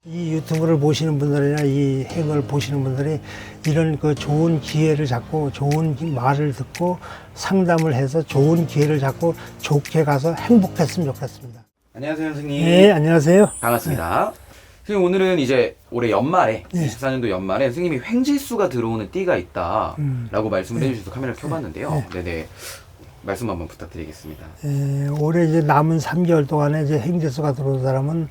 이 유튜브를 보시는 분들이나 이 행을 보시는 분들이 이런 그 좋은 기회를 잡고 좋은 말을 듣고 상담을 해서 좋은 기회를 잡고 좋게 가서 행복했으면 좋겠습니다. 안녕하세요, 선생님. 네, 안녕하세요. 반갑습니다. 선생님, 오늘은 이제 올해 연말에, 네. 24년도 연말에 선생님이 횡재수가 들어오는 띠가 있다라고 말씀을 해주셔서 카메라를 켜봤는데요. 네네. 말씀 한번 부탁드리겠습니다. 올해 이제 남은 3개월 동안에 이제 행재수가 들어온 사람은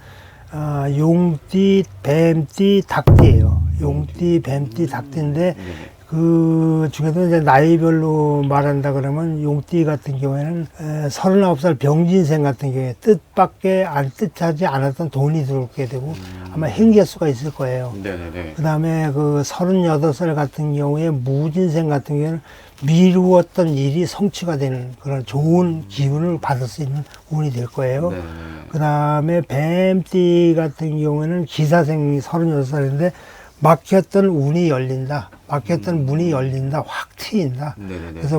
용띠, 뱀띠, 닭띠예요. 용띠, 뱀띠, 닭띠인데 네네. 그 중에도 이제 나이별로 말한다 그러면 용띠 같은 경우에는 39살 병진생 같은 경우에 뜻하지 않았던 돈이 들어오게 되고 아마 행재수가 있을 거예요. 네네네. 그 다음에 그 38살 같은 경우에 무진생 같은 경우에는 미루었던 일이 성취가 되는 그런 좋은 기운을 받을 수 있는 운이 될 거예요. 네네. 그 다음에 뱀띠 같은 경우에는 기사생이 36살인데 막혔던 운이 열린다. 막혔던 문이 열린다. 확 트인다. 네네네. 그래서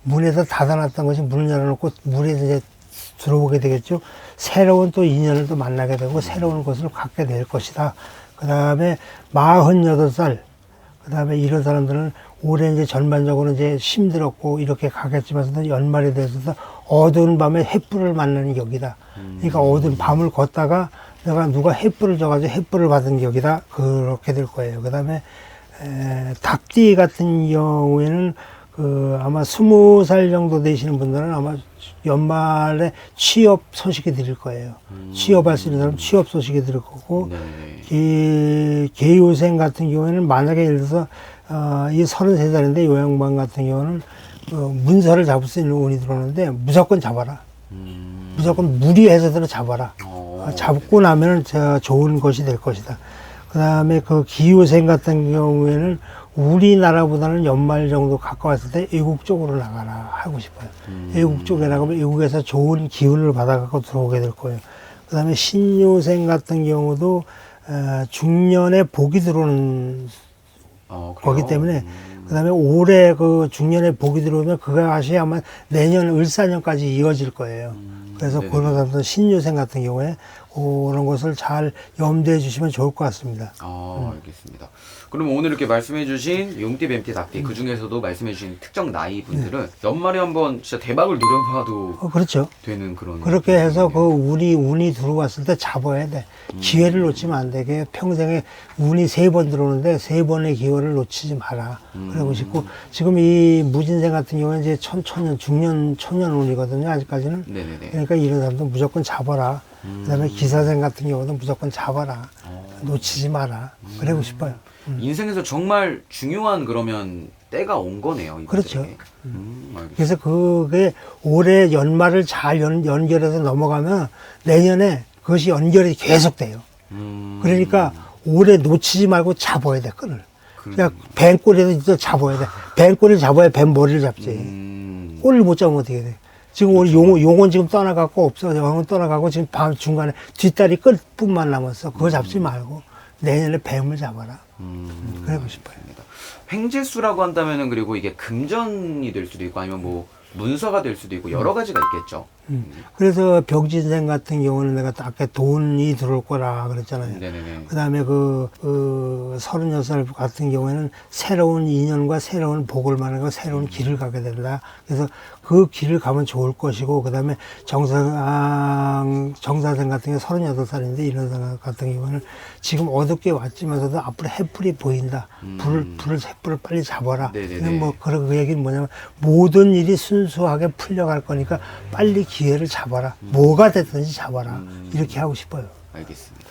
문에서 닫아놨던 것이 문을 열어놓고 문에서 이제 들어오게 되겠죠. 새로운 또 인연을 또 만나게 되고 새로운 것을 갖게 될 것이다. 그 다음에 48살. 그 다음에 이런 사람들은 올해 이제 전반적으로 이제 힘들었고 이렇게 가겠지만서도 연말이 돼서 어두운 밤에 햇불을 만나는 격이다. 그러니까 어두운 밤을 걷다가 내가 누가 햇불을 줘가지고 햇불을 받은 격이다. 그렇게 될 거예요. 그 다음에 닭띠 같은 경우에는 그 아마 20살 정도 되시는 분들은 아마 연말에 취업 소식이 드릴 거예요. 취업할 수 있는 사람 취업 소식이 드릴 거고, 계유생 같은 경우에는 만약에 예를 들어서 이 33살인데 요 양반 같은 경우는 문서를 잡을 수 있는 운이 들어오는데 무조건 잡아라. 무조건 무리해서든 잡아라. 잡고 나면은 좋은 것이 될 것이다. 그 다음에 그 기후생 같은 경우에는 우리나라보다는 연말 정도 가까웠을 때 외국 쪽으로 나가라 하고 싶어요. 외국 쪽에 나가면 외국에서 좋은 기운을 받아갖고 들어오게 될 거예요. 그 다음에 신유생 같은 경우도 중년에 복이 들어오는 거기 때문에 그 다음에 올해 그 중년에 복이 들어오면 그것이 아마 내년 을사년까지 이어질 거예요. 그래서 그런 사람들 신유생 같은 경우에 그런 것을 잘 염두해 주시면 좋을 것 같습니다. 알겠습니다. 그럼 오늘 이렇게 말씀해 주신 용띠, 뱀띠, 닭띠 그 중에서도 말씀해 주신 특정 나이 분들은 연말에 한번 진짜 대박을 노려봐도 그렇죠. 되는 그런 그렇게 해서 그 운이 들어왔을 때 잡아야 돼. 기회를 놓치면 안 되게 평생에 운이 3번 들어오는데 3번의 기회를 놓치지 마라. 그러고 싶고 지금 이 무진생 같은 경우는 이제 중년 초년 운이거든요. 아직까지는. 네네네. 그러니까 이런 사람도 무조건 잡아라. 그다음에 기사생 같은 경우도 무조건 잡아라. 놓치지 마라. 그러고 싶어요. 인생에서 정말 중요한 그러면 때가 온 거네요. 이번에. 그렇죠. 알겠습니다. 그래서 그게 올해 연말을 잘 연결해서 넘어가면 내년에 그것이 연결이 계속 돼요. 그러니까 올해 놓치지 말고 잡아야 돼, 끈을. 그러니까 뱀 꼬리도 잡아야 돼. 뱀 꼬리를 잡아야 뱀 머리를 잡지. 꼬리를 못 잡으면 어떻게 돼? 지금 우리 용은 지금 떠나갖고 없어. 용은 떠나가고 지금 밤 중간에 뒷다리 끝뿐만 남았어. 그거 잡지 말고 내년에 뱀을 잡아라. 그러고 싶어요. 횡재수라고 한다면은 그리고 이게 금전이 될 수도 있고 아니면 뭐 문서가 될 수도 있고 여러 가지가 있겠죠. 그래서 병진생 같은 경우는 내가 아까 돈이 들어올 거라 그랬잖아요. 네네네. 그 다음에 그 36살 같은 경우에는 새로운 인연과 새로운 복을 말하고 새로운 길을 가게 된다. 그래서 그 길을 가면 좋을 것이고, 그 다음에 정사생 같은 경우 38살인데 이런 사람 같은 경우는 지금 어둡게 왔지만서도 앞으로 햇불이 보인다. 햇불을 빨리 잡아라. 네네네. 뭐 그 얘기는 뭐냐면 모든 일이 순수하게 풀려갈 거니까 빨리 기회를 잡아라. 뭐가 됐든지 잡아라. 이렇게 하고 싶어요. 알겠습니다.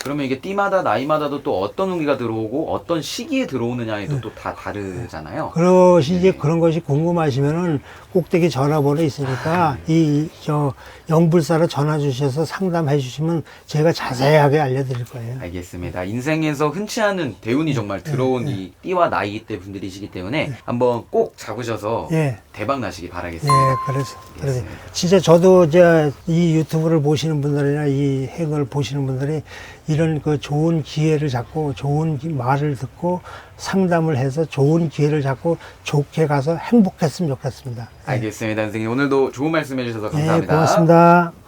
그러면 이게 띠마다 나이마다도 또 어떤 운기가 들어오고 어떤 시기에 들어오느냐에도 또 다 다르잖아요. 그것이 이제 그런 것이 궁금하시면은 꼭대기 전화번호 있으니까 영불사로 전화 주셔서 상담해 주시면 제가 자세하게 알려드릴 거예요. 알겠습니다. 인생에서 흔치 않은 대운이 정말 들어온 이 띠와 나이대 분들이시기 때문에 한번 꼭 잡으셔서 대박 나시기 바라겠습니다. 그래서 진짜 저도 이제 이 유튜브를 보시는 분들이나 이 행을 보시는 분들이 이런 그 좋은 기회를 잡고 좋은 말을 듣고 상담을 해서 좋은 기회를 잡고 좋게 가서 행복했으면 좋겠습니다. 알겠습니다. 선생님 오늘도 좋은 말씀 해주셔서 감사합니다. 고맙습니다.